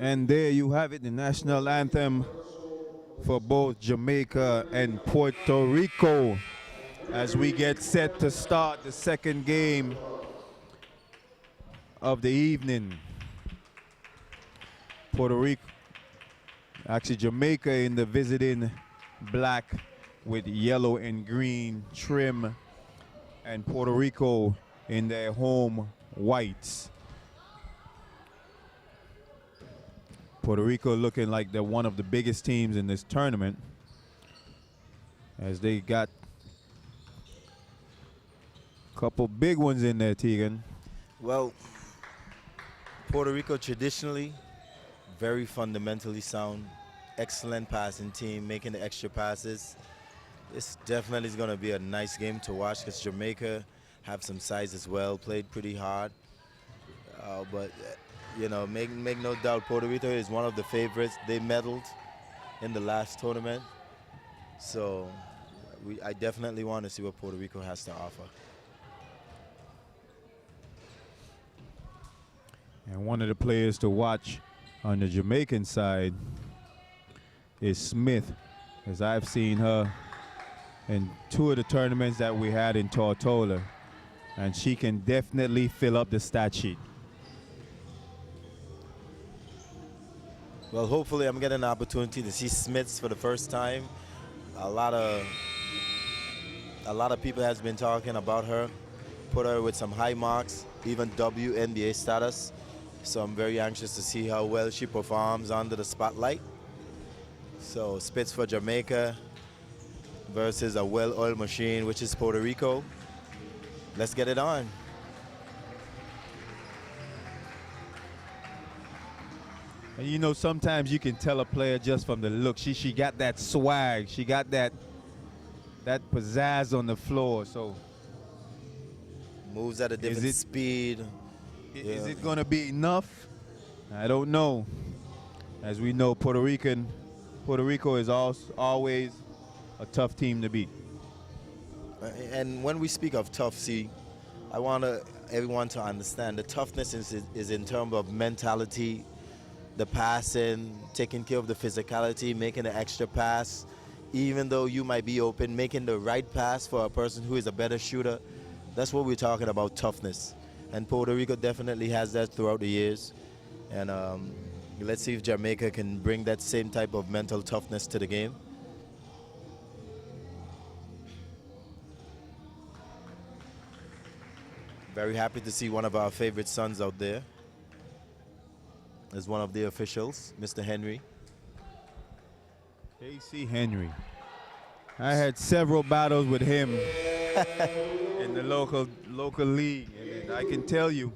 And there you have it, the national anthem for both Jamaica and Puerto Rico as we get set to start the second game of the evening. Puerto Rico, actually Jamaica in the visiting black with yellow and green trim, and Puerto Rico in their home whites. Puerto Rico looking like they're one of the biggest teams in this tournament as they got a couple big ones in there, Tegan. Well, Puerto Rico traditionally very fundamentally sound, excellent passing team, making the extra passes. This definitely is going to be a nice game to watch because Jamaica have some size as well, played pretty hard. But you know, make no doubt, Puerto Rico is one of the favorites. They medaled in the last tournament. So I definitely want to see what Puerto Rico has to offer. And one of the players to watch on the Jamaican side is Smith, as I've seen her in 2 of the tournaments that we had in Tortola. And she can definitely fill up the stat sheet. Well, hopefully I'm getting an opportunity to see Smiths for the first time. A lot of people has been talking about her, put her with some high marks, even WNBA status. So I'm very anxious to see how well she performs under the spotlight. So Spitz for Jamaica versus a well-oiled machine, which is Puerto Rico. Let's get it on. And you know, sometimes you can tell a player just from the look. She got that swag. She got that pizzazz on the floor. So moves at a different speed. Is it going to be enough? I don't know. As we know, Puerto Rico is always a tough team to beat. And when we speak of tough, see, I want everyone to understand the toughness is in terms of mentality, the passing, taking care of the physicality, making the extra pass, even though you might be open, making the right pass for a person who is a better shooter. That's what we're talking about, toughness. And Puerto Rico definitely has that throughout the years. And let's see if Jamaica can bring that same type of mental toughness to the game. Very happy to see one of our favorite sons out there as one of the officials, Mr. Henry. Casey Henry. I had several battles with him in the local league, and I can tell you,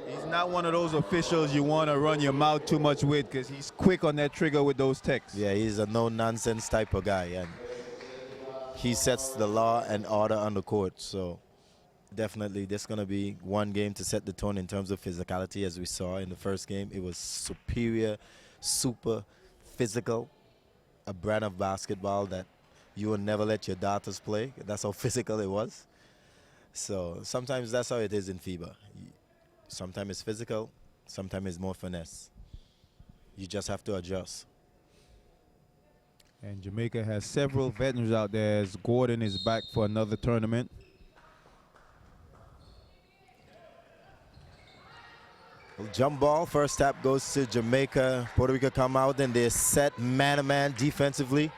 he's not one of those officials you want to run your mouth too much with because he's quick on that trigger with those texts. Yeah, he's a no-nonsense type of guy, and he sets the law and order on the court. So definitely there's going to be one game to set the tone in terms of physicality. As we saw in the first game, it was superior, super physical, a brand of basketball that you will never let your daughters play. That's how physical it was. So sometimes that's how it is in FIBA. Sometimes it's physical, sometimes it's more finesse. You just have to adjust. And Jamaica has several veterans out there as Gordon is back for another tournament. Well, jump ball, first tap goes to Jamaica. Puerto Rico come out and they're set man-to-man defensively.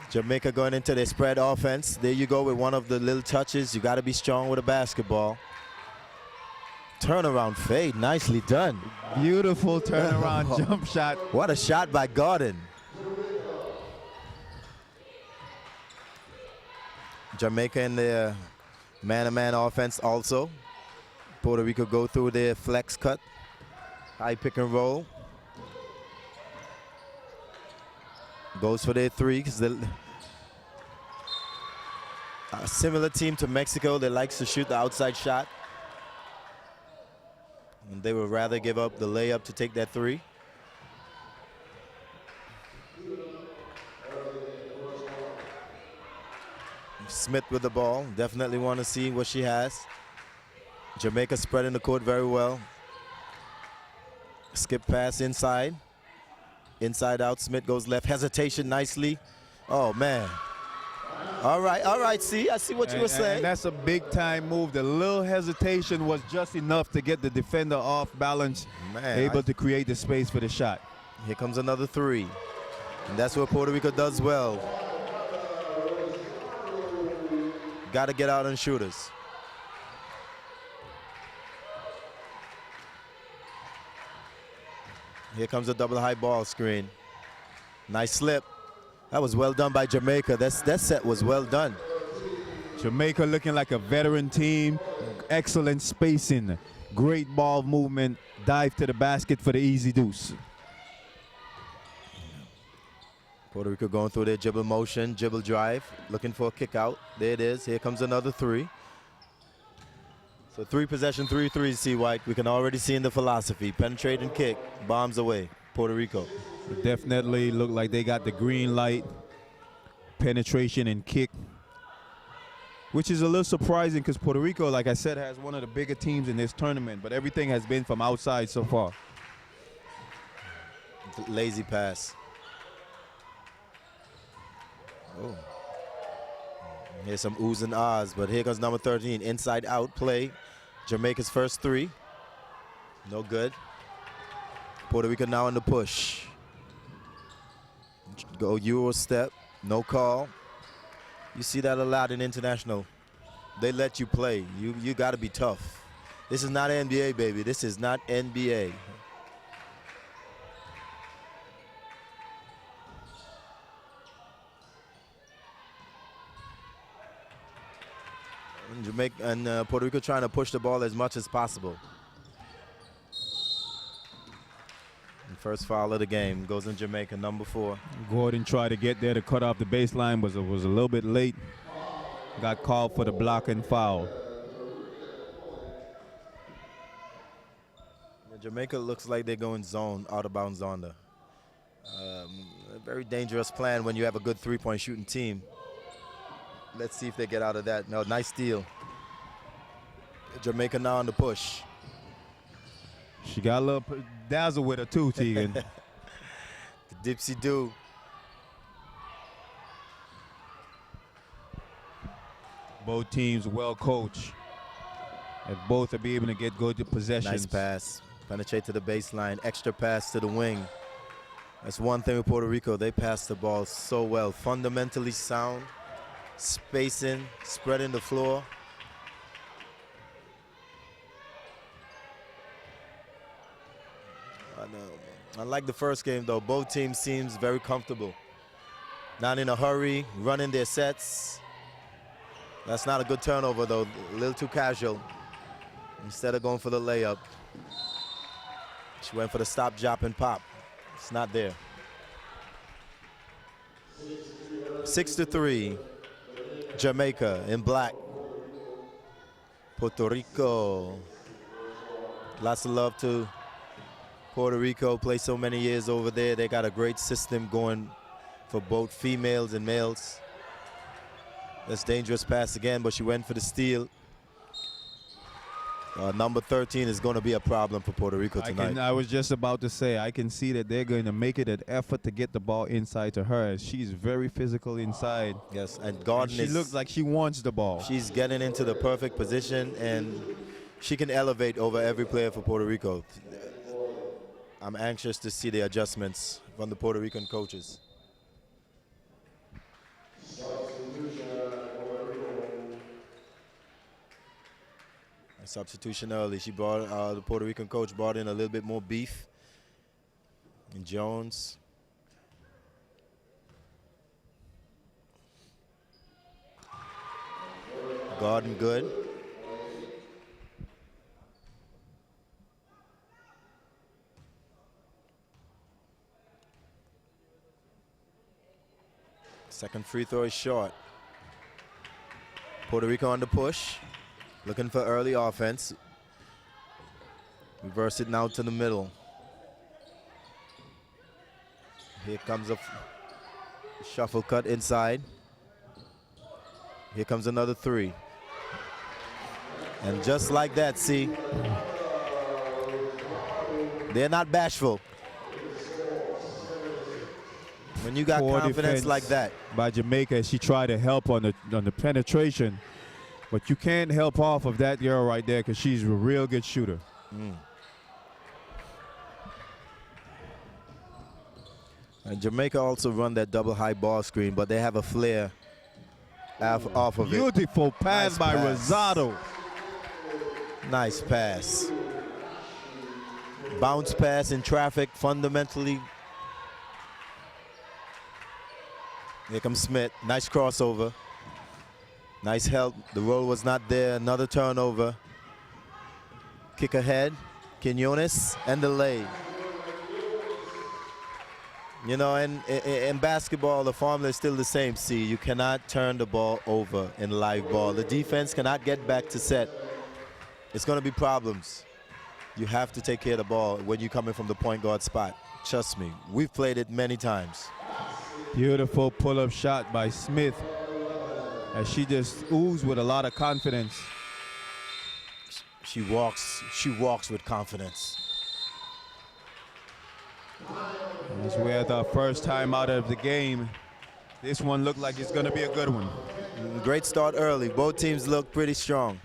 Jamaica going into their spread offense. There you go with one of the little touches. You got to be strong with a basketball. Turnaround fade, nicely done. Beautiful turnaround jump shot. What a shot by Gordon. Jamaica in their man-to-man offense also. Puerto Rico go through their flex cut, high pick and roll. Goes for their three, because a similar team to Mexico that likes to shoot the outside shot. And they would rather give up the layup to take that three. Smith with the ball. Definitely want to see what she has. Jamaica spreading the court very well. Skip pass inside. Inside out, Smith goes left. Hesitation nicely. Oh, man. All right, see, I see what you were saying. And that's a big time move. The little hesitation was just enough to get the defender off balance, able to create the space for the shot. Here comes another three. And that's what Puerto Rico does well. Got to get out on shooters. Here comes a double high ball screen. Nice slip. That was well done by Jamaica. That set was well done. Jamaica looking like a veteran team. Excellent spacing. Great ball movement. Dive to the basket for the easy deuce. Puerto Rico going through their dribble motion, dribble drive, looking for a kick out. There it is. Here comes another three. So 3 possession, 3 threes, C. White. We can already see in the philosophy. Penetrate and kick. Bombs away. Puerto Rico. Definitely look like they got the green light. Penetration and kick. Which is a little surprising because Puerto Rico, like I said, has one of the bigger teams in this tournament. But everything has been from outside so far. Lazy pass. Oh. Here's some oohs and ahs, but here comes number 13. Inside out play. Jamaica's first three. No good. Puerto Rico now in the push. Go Euro step. No call. You see that a lot in international. They let you play. You got to be tough. This is not NBA, baby. This is not NBA. Jamaica and Puerto Rico trying to push the ball as much as possible. And first foul of the game goes in Jamaica, number 4. Gordon tried to get there to cut off the baseline, was a little bit late. Got called for the block and foul. Jamaica looks like they're going zone, out of bounds on the. A very dangerous plan when you have a good three-point shooting team. Let's see if they get out of that. No, nice steal. Jamaica now on the push. She got a little dazzle with her too, Tegan. The dipsy do. Both teams well coached. And both will be able to get good possessions. Nice pass. Penetrate to the baseline. Extra pass to the wing. That's one thing with Puerto Rico. They pass the ball so well. Fundamentally sound. Spacing, spreading the floor. I know. Unlike the first game, though, both teams seems very comfortable. Not in a hurry, running their sets. That's not a good turnover, though. A little too casual. Instead of going for the layup, she went for the stop, drop, and pop. It's not there. 6-3. Jamaica in black. Puerto Rico. Lots of love to Puerto Rico. Played so many years over there. They got a great system going for both females and males. That's dangerous pass again, but she went for the steal. Number 13 is going to be a problem for Puerto Rico tonight. I was just about to say, I can see that they're going to make it an effort to get the ball inside to her. She's very physical inside. Yes, and Gordon she looks like she wants the ball. She's getting into the perfect position, and she can elevate over every player for Puerto Rico. I'm anxious to see the adjustments from the Puerto Rican coaches. A substitution early. She brought the Puerto Rican coach brought in a little bit more beef. And Jones. Gordon good. Second free throw is short. Puerto Rico on the push. Looking for early offense. Reverse it now to the middle. Here comes a shuffle cut inside. Here comes another three. And just like that, see, They're not bashful. When you got Poor confidence defense like that. by Jamaica, she tried to help on the penetration, but you can't help off of that girl right there because she's a real good shooter. And Jamaica also run that double high ball screen, but they have a flare off of it. Beautiful pass Nice by pass. Rosado. Nice pass. Bounce pass in traffic, fundamentally. Here comes Smith. Nice crossover. Nice help. The roll was not there. Another turnover. Kick ahead. Quinones and the lay. You know, in basketball, the formula is still the same. See, you cannot turn the ball over in live ball. The defense cannot get back to set. It's going to be problems. You have to take care of the ball when you're coming from the point guard spot. Trust me, we've played it many times. Beautiful pull-up shot by Smith as she just oozes with a lot of confidence. She walks with confidence. As we're at our first time out of the game, this one looked like it's going to be a good one. Great start early. Both teams look pretty strong.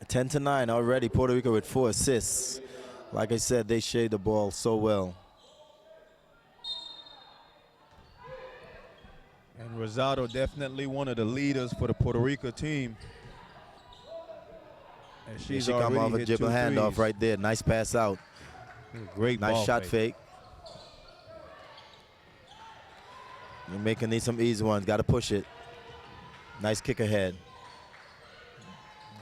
Ten to 9 already. Puerto Rico with 4 assists. Like I said, they shade the ball so well. And Rosado definitely one of the leaders for the Puerto Rico team. And She come off a dribble handoff right there. Nice pass out. Great nice ball shot fake. Jamaica needs some easy ones. Got to push it. Nice kick ahead.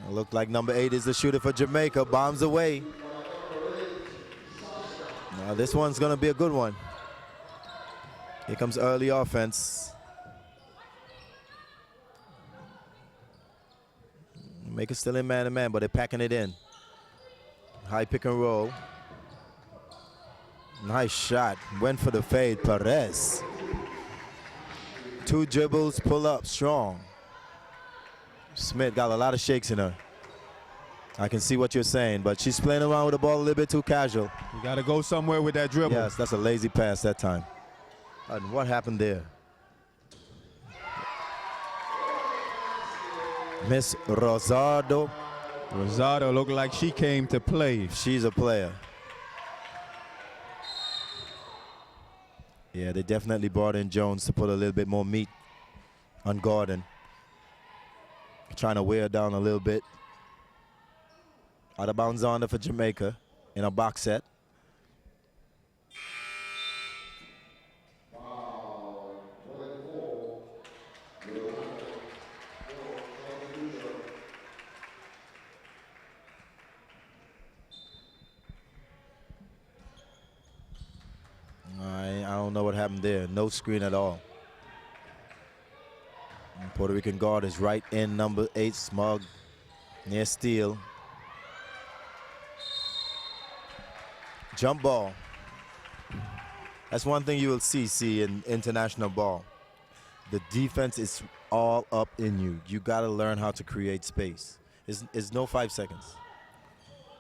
It looked like number 8 is the shooter for Jamaica. Bombs away. Now this one's going to be a good one. Here comes early offense. Jamaica still in man-to-man, but they're packing it in. High pick and roll. Nice shot. Went for the fade. Perez. 2 dribbles, pull up, strong. Smith got a lot of shakes in her. I can see what you're saying, but she's playing around with the ball a little bit too casual. You got to go somewhere with that dribble. Yes, that's a lazy pass that time. And what happened there? Miss Rosado. Rosado looked like she came to play. She's a player. Yeah, they definitely brought in Jones to put a little bit more meat on Gordon. Trying to wear her down a little bit. Out of bounds on there for Jamaica in a box set. I don't know what happened there. No screen at all. And Puerto Rican guard is right in number 8, Smug, near steal. Jump ball. That's one thing you will see in international ball. The defense is all up in you. You got to learn how to create space. It's no 5 seconds.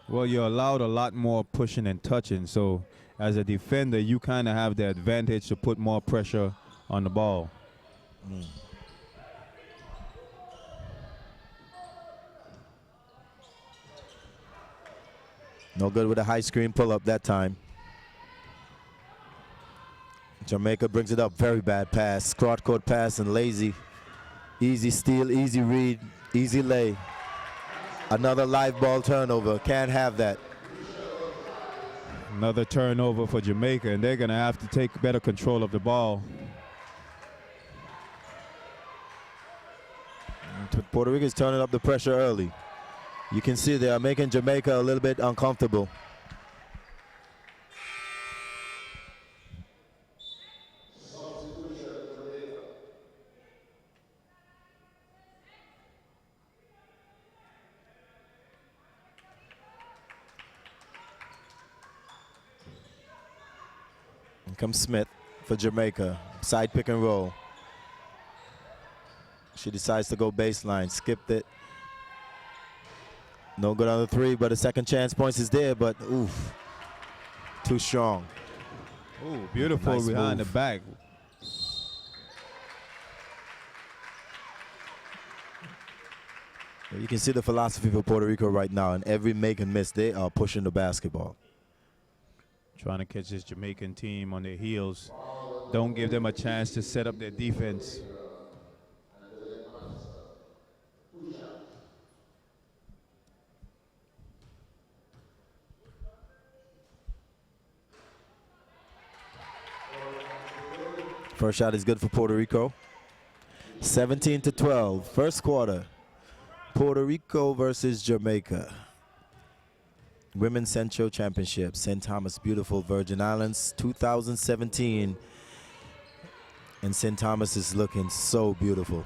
Well, you're allowed a lot more pushing and touching, so as a defender, you kind of have the advantage to put more pressure on the ball. No good with a high screen pull-up that time. Jamaica brings it up. Very bad pass. Cross court pass and lazy. Easy steal, easy read, easy lay. Another live ball turnover. Can't have that. Another turnover for Jamaica, and they're going to have to take better control of the ball. Puerto Rico is turning up the pressure early. You can see they are making Jamaica a little bit uncomfortable. Here comes Smith for Jamaica. Side pick and roll. She decides to go baseline. Skipped it. No good on the three, but a second chance points is there, but oof. Too strong. Ooh, beautiful Nice behind move. the back. You can see the philosophy for Puerto Rico right now. And every make and miss, they are pushing the basketball. Trying to catch this Jamaican team on their heels. Don't give them a chance to set up their defense. First shot is good for Puerto Rico. 17-12, first quarter. Puerto Rico versus Jamaica. Women's Central Championship, St. Thomas, beautiful Virgin Islands, 2017. And St. Thomas is looking so beautiful.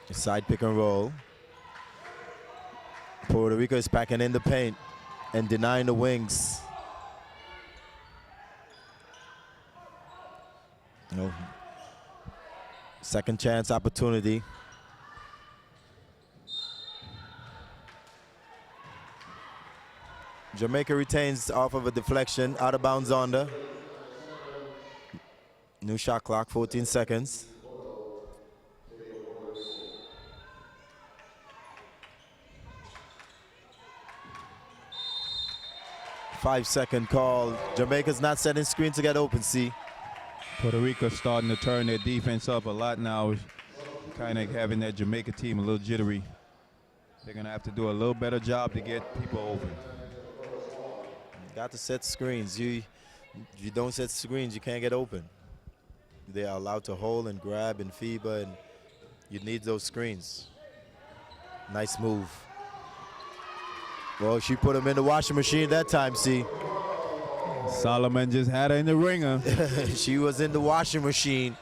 Side pick and roll. Puerto Rico is packing in the paint and denying the wings. No. Second chance opportunity. Jamaica retains off of a deflection, out of bounds under. New shot clock, 14 seconds. Five-second call. Jamaica's not setting screen to get open, see. Puerto Rico starting to turn their defense up a lot now, kind of having that Jamaica team a little jittery. They're going to have to do a little better job to get people open. Got to set screens. You don't set screens, you can't get open. They are allowed to hold and grab in FIBA, and you need those screens. Nice move. Well, she put him in the washing machine that time, see. Solomon just had her in the ringer. She was in the washing machine.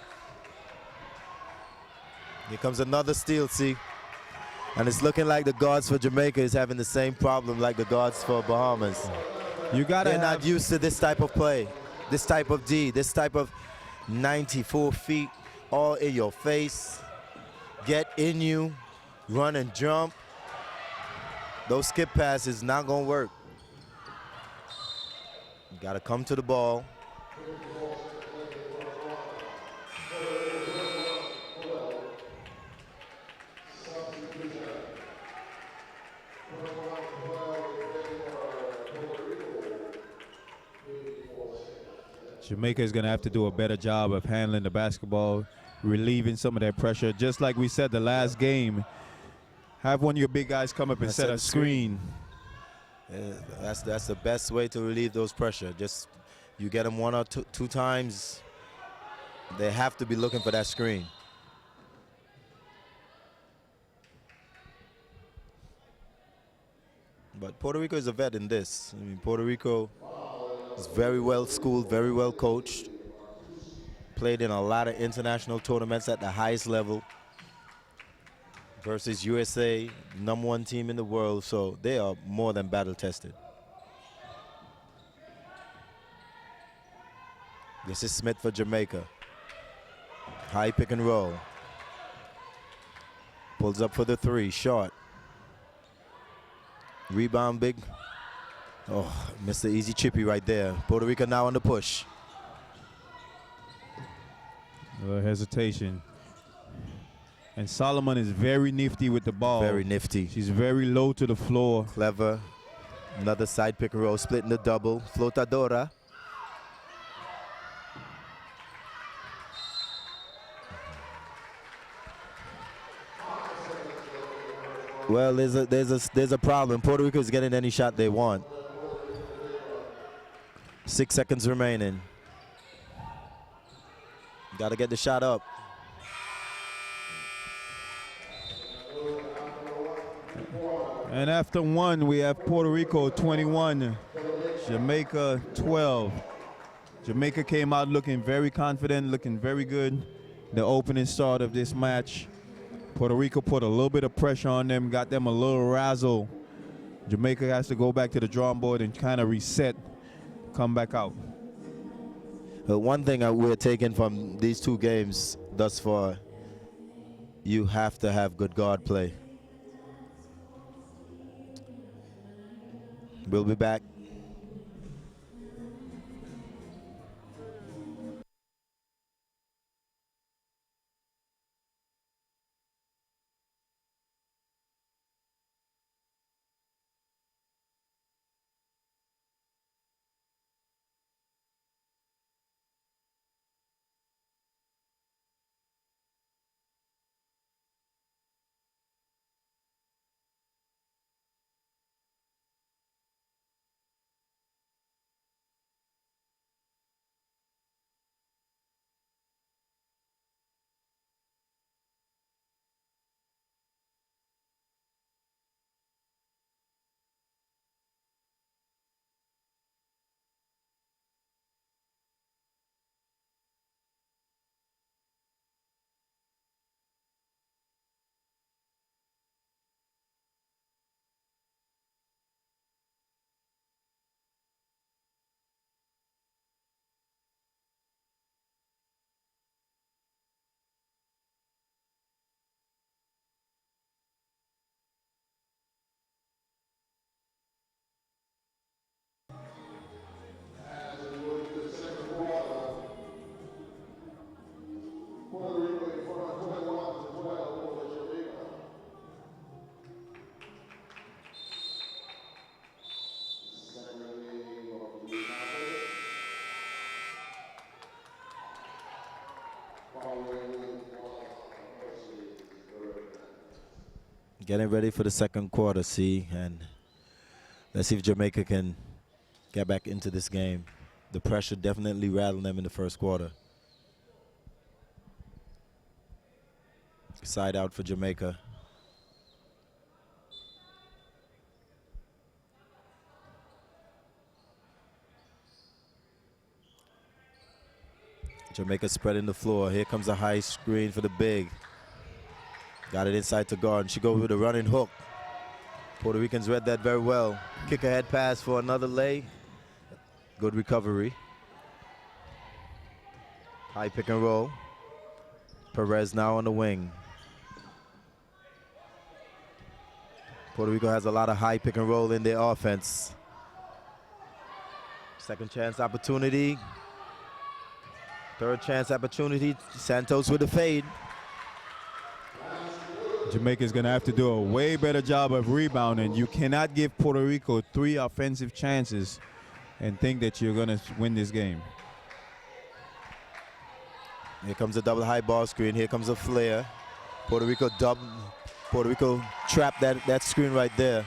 Here comes another steal, see. And it's looking like the guards for Jamaica is having the same problem like the guards for Bahamas. They're not used to this type of play, this type of D, this type of 94 feet, all in your face, get in you, run and jump. Those skip passes not gonna work. You gotta come to the ball. Jamaica is going to have to do a better job of handling the basketball, relieving some of that pressure. Just like we said the last game, have one of your big guys come up and set a screen. That's the best way to relieve those pressure. Just you get them one or two times, they have to be looking for that screen. But Puerto Rico is a vet in this. I mean, Puerto Rico is very well schooled, very well coached. Played in a lot of international tournaments at the highest level. Versus USA, #1 team in the world, so they are more than battle tested. This is Smith for Jamaica. High pick and roll. Pulls up for the three, short. Rebound big. Oh, missed the easy chippy right there. Puerto Rico now on the push. A little hesitation. And Solomon is very nifty with the ball. Very nifty. She's very low to the floor. Clever. Another side pick and roll, splitting the double. Flotadora. Well, there's a problem. Puerto Rico is getting any shot they want. 6 seconds remaining. Got to get the shot up. And after one, we have Puerto Rico 21, Jamaica 12. Jamaica came out looking very confident, looking very good. The opening start of this match. Puerto Rico put a little bit of pressure on them, got them a little razzle. Jamaica has to go back to the drawing board and kind of reset, come back out. One thing we're taking from these two games thus far, you have to have good guard play. We'll be back. Getting ready for the second quarter, and let's see if Jamaica can get back into this game. The pressure definitely rattled them in the first quarter. Side out for Jamaica. Jamaica spreading the floor. Here comes a high screen for the big. Got it inside to guard. She goes with a running hook. Puerto Ricans read that very well. Kick ahead pass for another lay. Good recovery. High pick and roll. Perez now on the wing. Puerto Rico has a lot of high pick and roll in their offense. Second chance opportunity. Third chance opportunity. Santos with a fade. Jamaica's going to have to do a way better job of rebounding. You cannot give Puerto Rico 3 offensive chances and think that you're going to win this game. Here comes a double high ball screen. Here comes a flare. Puerto Rico trapped that screen right there.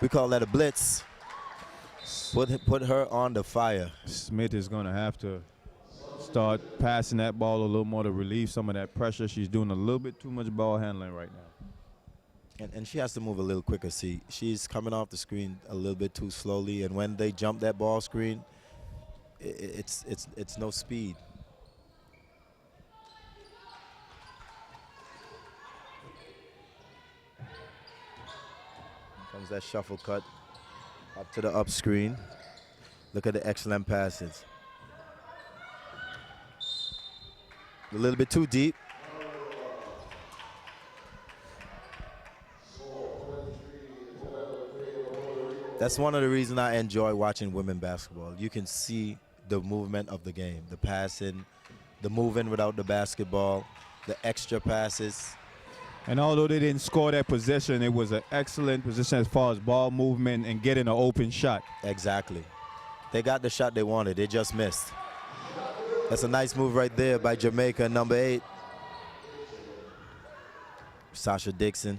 We call that a blitz. Put her on the fire. Smith is going to have to start passing that ball a little more to relieve some of that pressure. She's doing a little bit too much ball handling right now. And she has to move a little quicker. See, she's coming off the screen a little bit too slowly, and when they jump that ball screen, it's no speed. Here comes that shuffle cut up to the up screen. Look at the excellent passes. A little bit too deep. That's one of the reasons I enjoy watching women basketball. You can see the movement of the game, the passing, the moving without the basketball, the extra passes. And although they didn't score that possession, it was an excellent position as far as ball movement and getting an open shot. Exactly. They got the shot they wanted. They just missed. That's a nice move right there by Jamaica, number 8. Sasha Dixon.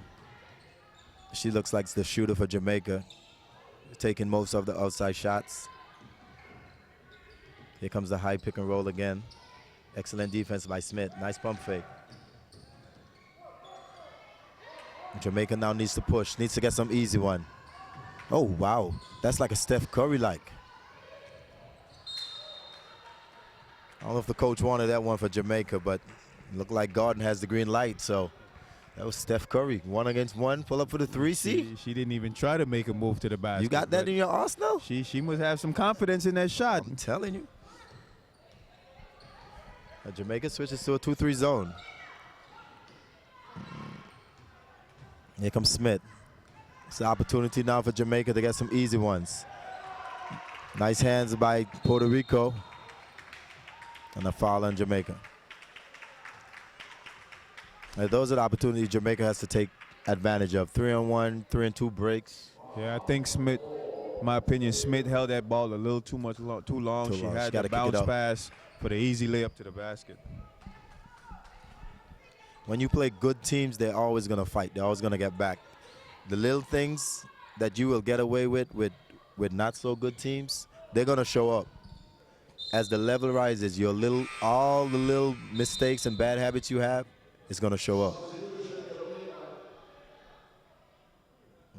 She looks like the shooter for Jamaica, taking most of the outside shots. Here comes the high pick and roll again. Excellent defense by Smith. Nice pump fake. Jamaica now needs to push, needs to get some easy one. Oh, wow. That's like a Steph Curry-like. I don't know if the coach wanted that one for Jamaica, but it looked like Garden has the green light, so that was Steph Curry. 1 against 1, pull up for the 3C. She didn't even try to make a move to the basket. You got that in your arsenal? She must have some confidence in that shot. I'm telling you. Jamaica switches to a 2-3 zone. Here comes Smith. It's an opportunity now for Jamaica to get some easy ones. Nice hands by Puerto Rico. And a foul on Jamaica. And those are the opportunities Jamaica has to take advantage of. 3-on-1, 3-and-2 breaks. Yeah, I think Smith, in my opinion, Smith held that ball a little too long. She had the bounce pass for the easy layup to the basket. When you play good teams, they're always going to fight. They're always going to get back. The little things that you will get away with not so good teams, they're going to show up. As the level rises, all the little mistakes and bad habits you have is going to show up.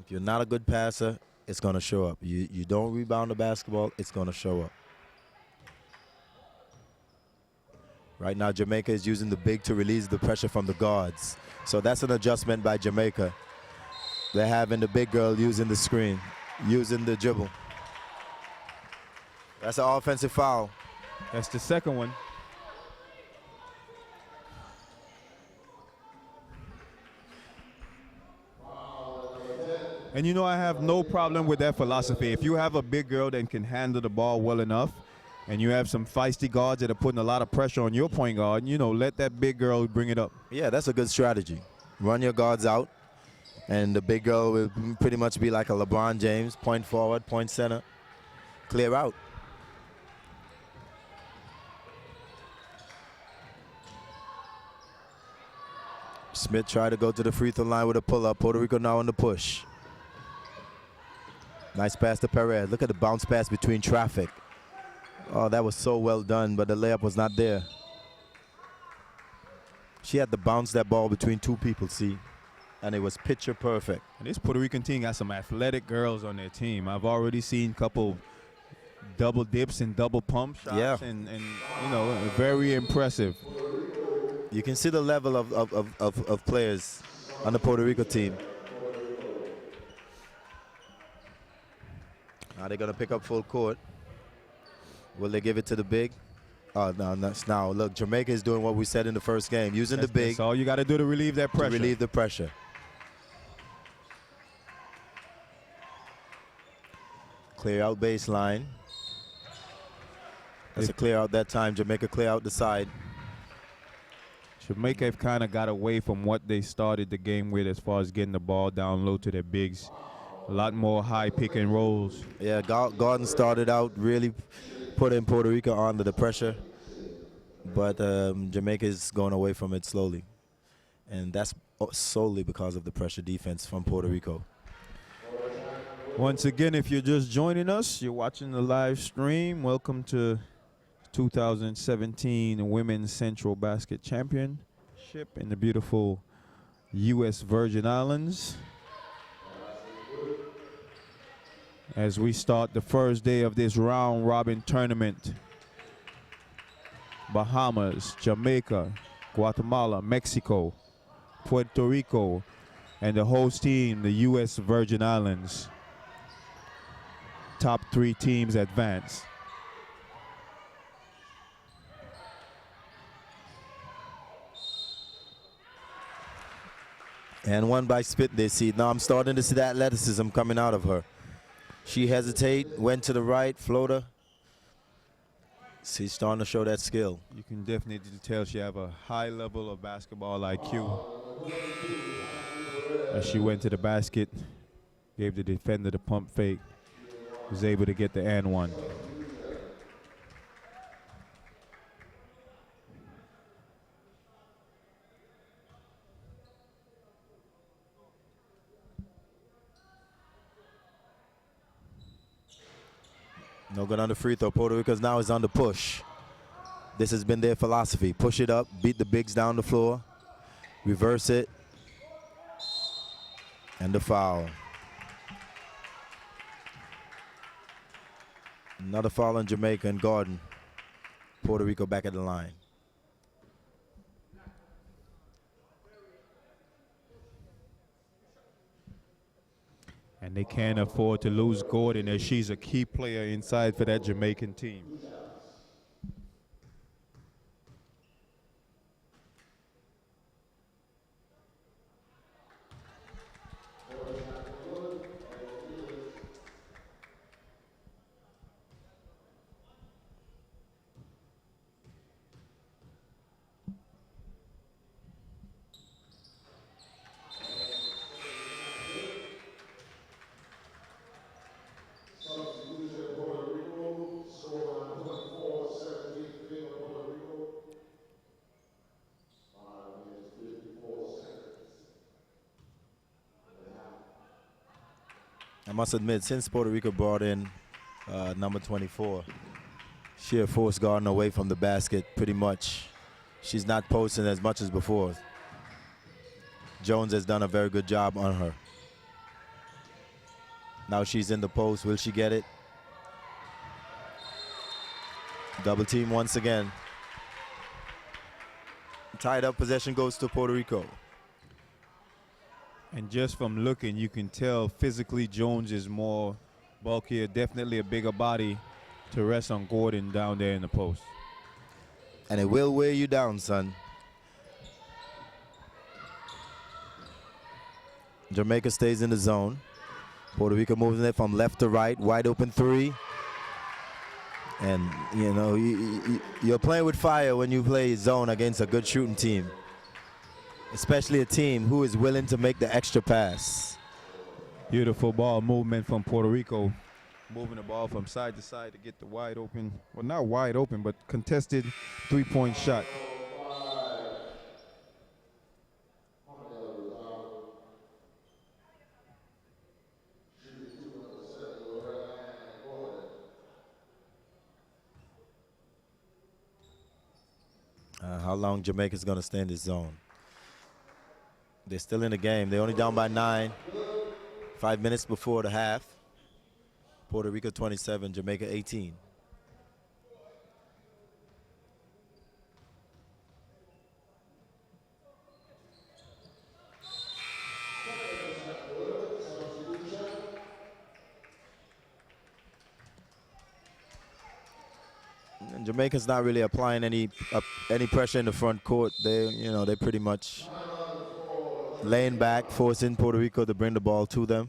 If you're not a good passer, it's going to show up. You don't rebound the basketball, it's going to show up. Right now, Jamaica is using the big to release the pressure from the guards. So that's an adjustment by Jamaica. They're having the big girl using the screen, using the dribble. That's an offensive foul. That's the second one. And you know, I have no problem with that philosophy. If you have a big girl that can handle the ball well enough, and you have some feisty guards that are putting a lot of pressure on your point guard, you know, let that big girl bring it up. Yeah, that's a good strategy. Run your guards out, and the big girl will pretty much be like a LeBron James, point forward, point center, clear out. Smith tried to go to the free throw line with a pull-up. Puerto Rico now on the push. Nice pass to Perez. Look at the bounce pass between traffic. Oh, that was so well done, but the layup was not there. She had to bounce that ball between two people, see, and it was picture perfect. And this Puerto Rican team got some athletic girls on their team. I've already seen a couple double dips and double pump shots, yeah. and you know, very impressive. You can see the level of players on the Puerto Rico team. Now they're going to pick up full court. Will they give it to the big? Oh, no, now look, Jamaica is doing what we said in the first game, using the big. That's all you got to do to relieve that pressure. To relieve the pressure. Clear out baseline. That's a clear out that time. Jamaica clear out the side. Jamaica have kind of got away from what they started the game with as far as getting the ball down low to their bigs. A lot more high pick and rolls. Yeah, Garden started out really putting Puerto Rico under the pressure, but Jamaica is going away from it slowly. And that's solely because of the pressure defense from Puerto Rico. Once again, if you're just joining us, you're watching the live stream. Welcome to 2017 Women's Centrobasket Championship in the beautiful U.S. Virgin Islands. As we start the first day of this round-robin tournament, Bahamas, Jamaica, Guatemala, Mexico, Puerto Rico, and the host team, the U.S. Virgin Islands. Top 3 teams advance. And one by Spit they see. Now I'm starting to see that athleticism coming out of her. She hesitated, went to the right, floater. She's starting to show that skill. You can definitely tell she have a high level of basketball IQ. As she went to the basket, gave the defender the pump fake, was able to get the and one. No good on the free throw. Puerto Rico now is on the push. This has been their philosophy. Push it up, beat the bigs down the floor, reverse it, and the foul. Another foul on Jamaica and Gordon. Puerto Rico back at the line. And they can't afford to lose Gordon, as she's a key player inside for that Jamaican team. I must admit, since Puerto Rico brought in number 24, she has forced Gordon away from the basket pretty much. She's not posting as much as before. Jones has done a very good job on her. Now she's in the post. Will she get it? Double team once again. Tied up possession goes to Puerto Rico. And just from looking, you can tell physically Jones is more bulkier, definitely a bigger body to rest on Gordon down there in the post. And it will wear you down, son. Jamaica stays in the zone. Puerto Rico moves it from left to right, wide open three. And, you know, you're playing with fire when you play zone against a good shooting team, especially a team who is willing to make the extra pass. Beautiful ball movement from Puerto Rico, moving the ball from side to side to get the wide open, well, not wide open, but contested three-point shot. How long Jamaica's going to stay in this zone? They're still in the game. They're only down by 9. 5 minutes before the half. Puerto Rico 27, Jamaica 18. And Jamaica's not really applying any pressure in the front court. They're pretty much laying back, forcing Puerto Rico to bring the ball to them.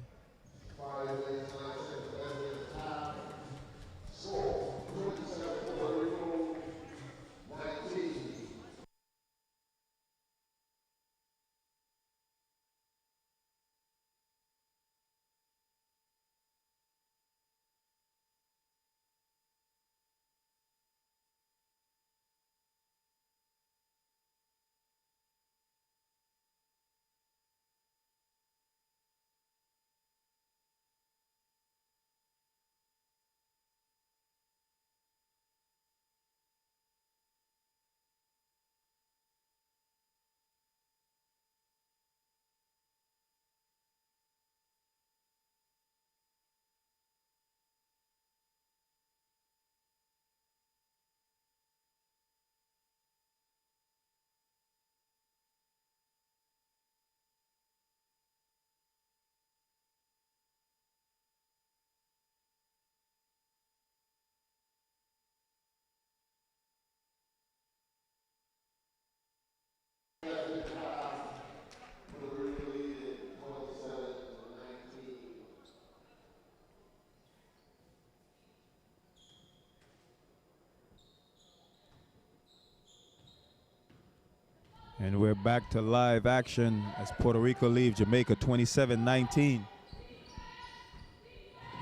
And we're back to live action as Puerto Rico leaves Jamaica 27-19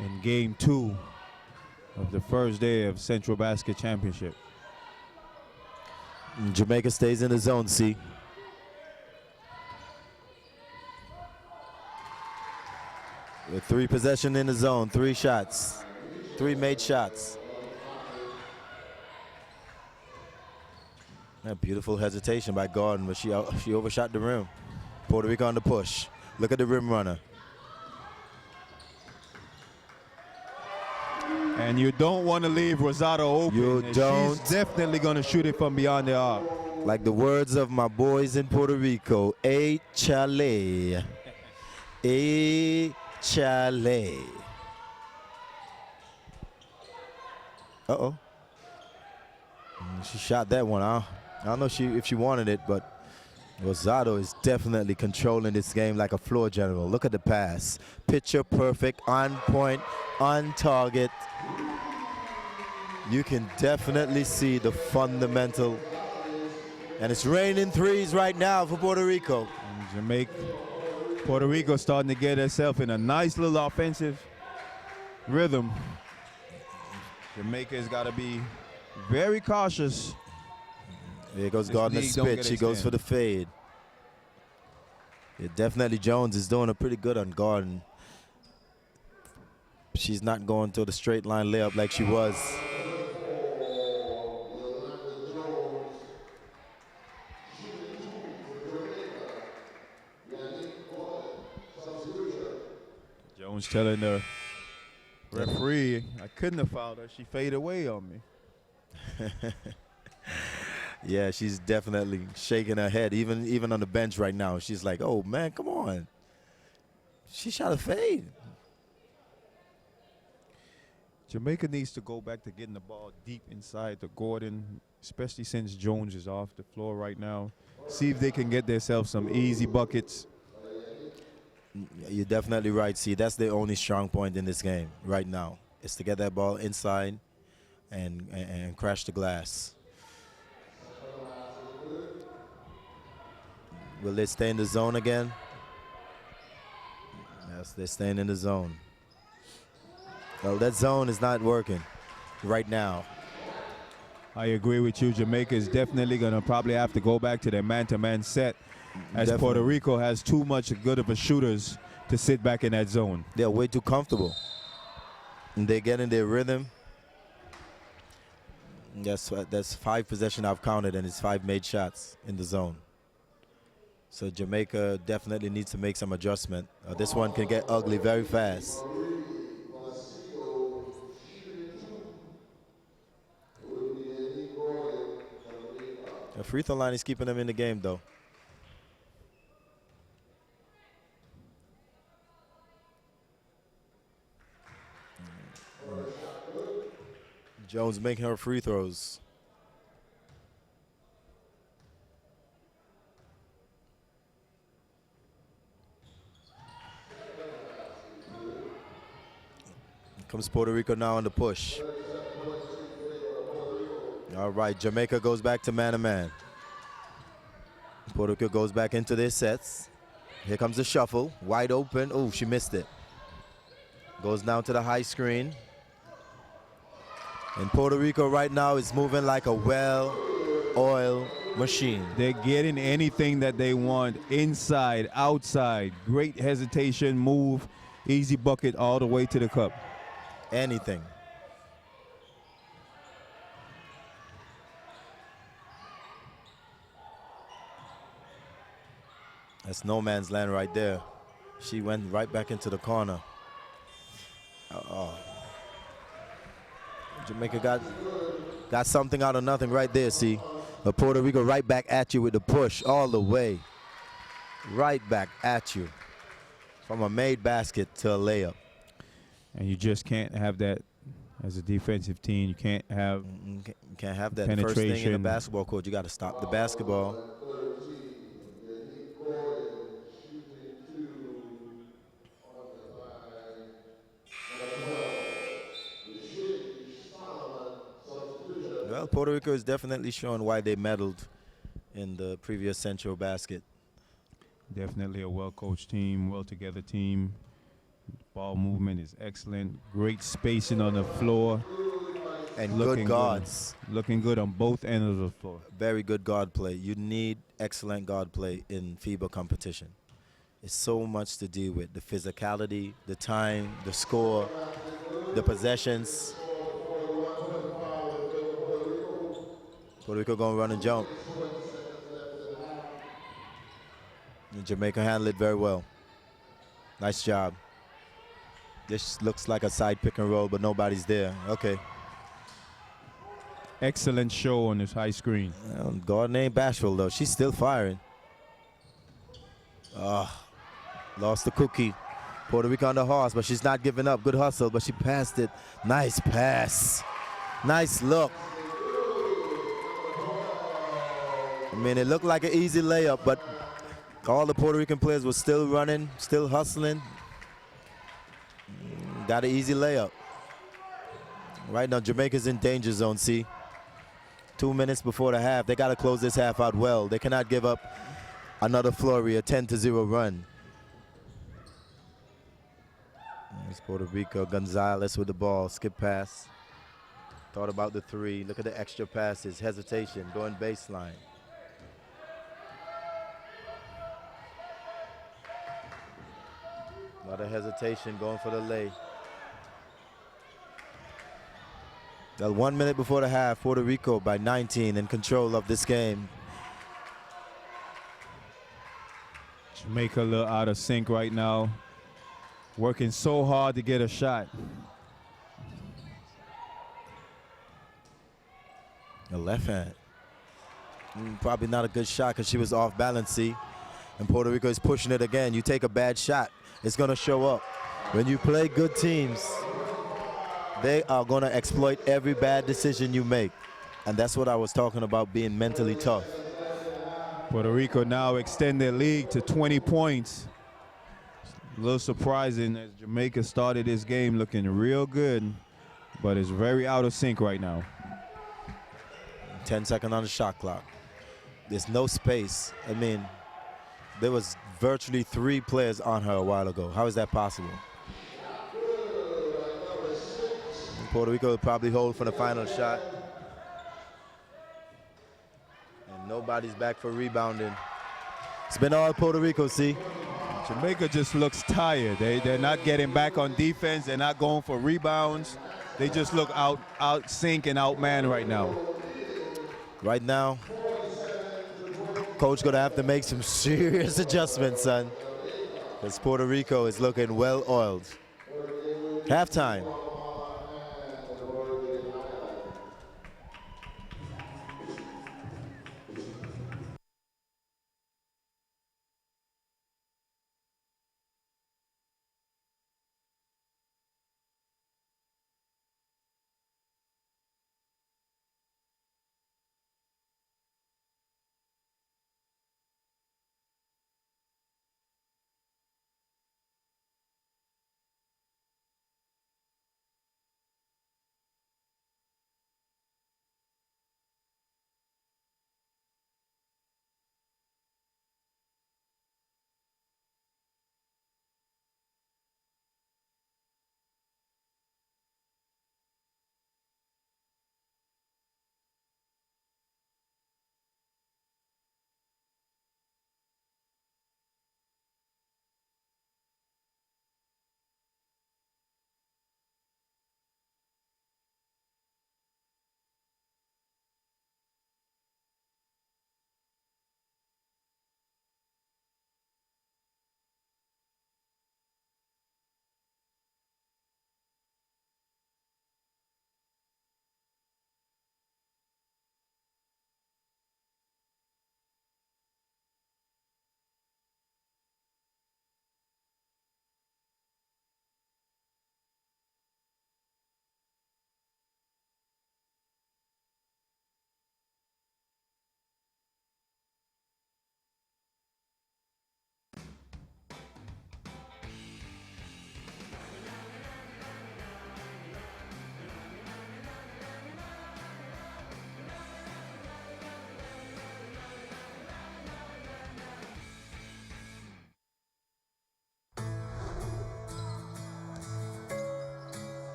in game 2 of the first day of Centrobasket Championship. Jamaica stays in the zone, see. With 3 possession in the zone, 3 shots, 3 made shots. That beautiful hesitation by Gordon, but she overshot the rim. Puerto Rico on the push. Look at the rim runner. And you don't want to leave Rosado open. You don't. She's definitely going to shoot it from beyond the arc. Like the words of my boys in Puerto Rico, échale. Échale. Uh-oh. She shot that one, huh? I don't know if she wanted it, but Rosado is definitely controlling this game like a floor general. Look at the pass. Picture perfect, on point, on target. You can definitely see the fundamental. And it's raining threes right now for Puerto Rico. Puerto Rico starting to get herself in a nice little offensive rhythm. Jamaica's got to be very cautious. There goes Gardner Spitz. She goes for the fade. Yeah, definitely Jones is doing a pretty good on Gordon. She's not going to the straight line layup like she was. Jones telling the referee, I couldn't have fouled her. She faded away on me. Yeah, she's definitely shaking her head, even on the bench right now. She's like, oh, man, come on. She shot a fade. Jamaica needs to go back to getting the ball deep inside the Gordon, especially since Jones is off the floor right now. See if they can get themselves some easy buckets. You're definitely right, see. That's the only strong point in this game right now, is to get that ball inside and crash the glass. Will they stay in the zone again? Yes, they're staying in the zone. Well, that zone is not working right now. I agree with you. Jamaica is definitely going to probably have to go back to their man-to-man set, as definitely. Puerto Rico has too much good of a shooters to sit back in that zone. They're way too comfortable. And they get in their rhythm. That's 5 possession I've counted, and it's 5 made shots in the zone. So Jamaica definitely needs to make some adjustment. This one can get ugly very fast. The free throw line is keeping them in the game, though. Jones making her free throws. Comes Puerto Rico now on the push. All right, Jamaica goes back to man-to-man. Puerto Rico goes back into their sets. Here comes the shuffle, wide open. Oh, she missed it. Goes down to the high screen. And Puerto Rico right now is moving like a well-oiled machine. They're getting anything that they want, inside, outside. Great hesitation, move, easy bucket all the way to the cup. Anything. That's no man's land right there. She went right back into the corner. Jamaica got something out of nothing right there, see. But Puerto Rico right back at you with the push all the way. Right back at you. From a made basket to a layup. And you just can't have that as a defensive team. You can't have that first thing in the basketball court. You got to stop the basketball. Well, Puerto Rico is definitely showing why they meddled in the previous Centrobasket. Definitely a well-coached team, well-together team. Ball movement is excellent. Great spacing on the floor. And Looking good guards. good. Looking good on both ends of the floor. Very good guard play. You need excellent guard play in FIBA competition. It's so much to deal with. The physicality, the time, the score, the possessions. Puerto Rico gonna run and jump. And Jamaica handled it very well. Nice job. This looks like a side pick and roll, but nobody's there. Okay. Excellent show on this high screen. Gordon ain't bashful, though. She's still firing. Lost the cookie. Puerto Rico on the horse, but she's not giving up. Good hustle, but she passed it. Nice pass. Nice look. I mean, it looked like an easy layup, but all the Puerto Rican players were still running, still hustling. Got an easy layup. Right now, Jamaica's in danger zone, see? 2 minutes before the half. They got to close this half out well. They cannot give up another flurry, a 10-0 run. It's Puerto Rico. Gonzalez with the ball. Skip pass. Thought about the three. Look at the extra passes. Hesitation. Going baseline. A lot of hesitation. Going for the lay. 1 minute before the half, Puerto Rico by 19 in control of this game. Jamaica a little out of sync right now. Working so hard to get a shot. The left hand. Probably not a good shot because she was off balance, see? And Puerto Rico is pushing it again. You take a bad shot, it's going to show up. When you play good teams, they are going to exploit every bad decision you make. And that's what I was talking about, being mentally tough. Puerto Rico now extend their lead to 20 points. A little surprising as Jamaica started this game looking real good, but it's very out of sync right now. 10 seconds on the shot clock. There's no space. I mean, there was virtually 3 players on her a while ago. How is that possible? Puerto Rico will probably hold for the final shot. And nobody's back for rebounding. It's been all Puerto Rico, see? Jamaica just looks tired. They're not getting back on defense. They're not going for rebounds. They just look out sync and outman right now. Right now, coach gonna have to make some serious adjustments, son. Because Puerto Rico is looking well oiled. Halftime.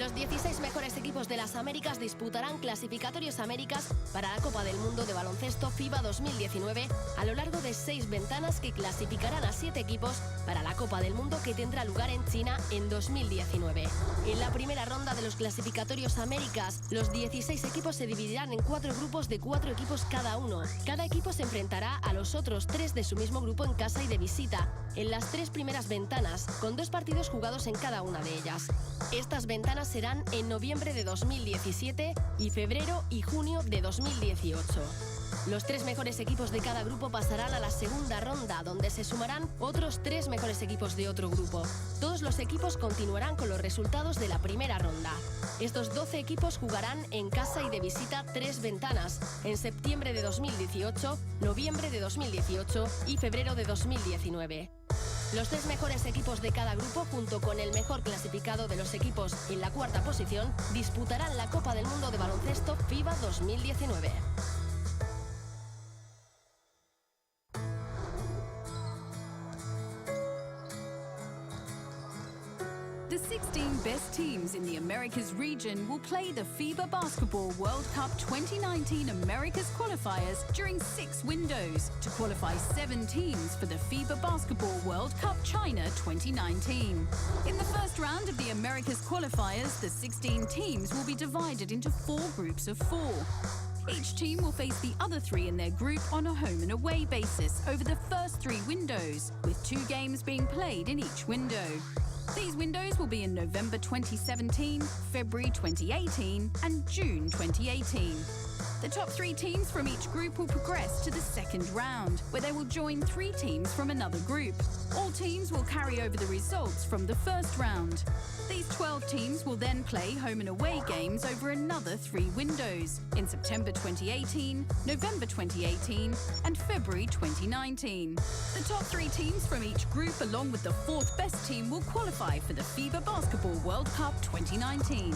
Los 16 mejores equipos de las Américas disputarán clasificatorios Américas para la Copa del Mundo de Baloncesto FIBA 2019 a lo largo de 6 ventanas que clasificarán a 7 equipos para la Copa del Mundo que tendrá lugar en China en 2019. En la primera ronda de los clasificatorios Américas, los 16 equipos se dividirán en 4 grupos de 4 equipos cada uno. Cada equipo se enfrentará a los otros 3 de su mismo grupo en casa y de visita, en las 3 primeras ventanas, con 2 partidos jugados en cada una de ellas. Estas ventanas serán en noviembre de 2017 y febrero y junio de 2018. Los 3 mejores equipos de cada grupo pasarán a la segunda ronda, donde se sumarán otros 3 mejores equipos de otro grupo. Todos los equipos continuarán con los resultados de la primera ronda. Estos 12 equipos jugarán en casa y de visita 3 ventanas, en septiembre de 2018, noviembre de 2018 y febrero de 2019. Los 3 mejores equipos de cada grupo, junto con el mejor clasificado de los equipos en la cuarta posición, disputarán la Copa del Mundo de Baloncesto FIBA 2019. The 16 best teams in the Americas region will play the FIBA Basketball World Cup 2019 Americas qualifiers during 6 windows to qualify 7 teams for the FIBA Basketball World Cup China 2019. In the first round of the Americas qualifiers, the 16 teams will be divided into 4 groups of 4. Each team will face the other 3 in their group on a home and away basis over the first 3 windows, with 2 games being played in each window. These windows will be in November 2017, February 2018 and June 2018. The top 3 teams from each group will progress to the second round, where they will join 3 teams from another group. All teams will carry over the results from the first round. These 12 teams will then play home and away games over another 3 windows, in September 2018, November 2018 and February 2019. The top 3 teams from each group, along with the 4th best team, will qualify for the FIBA Basketball World Cup 2019.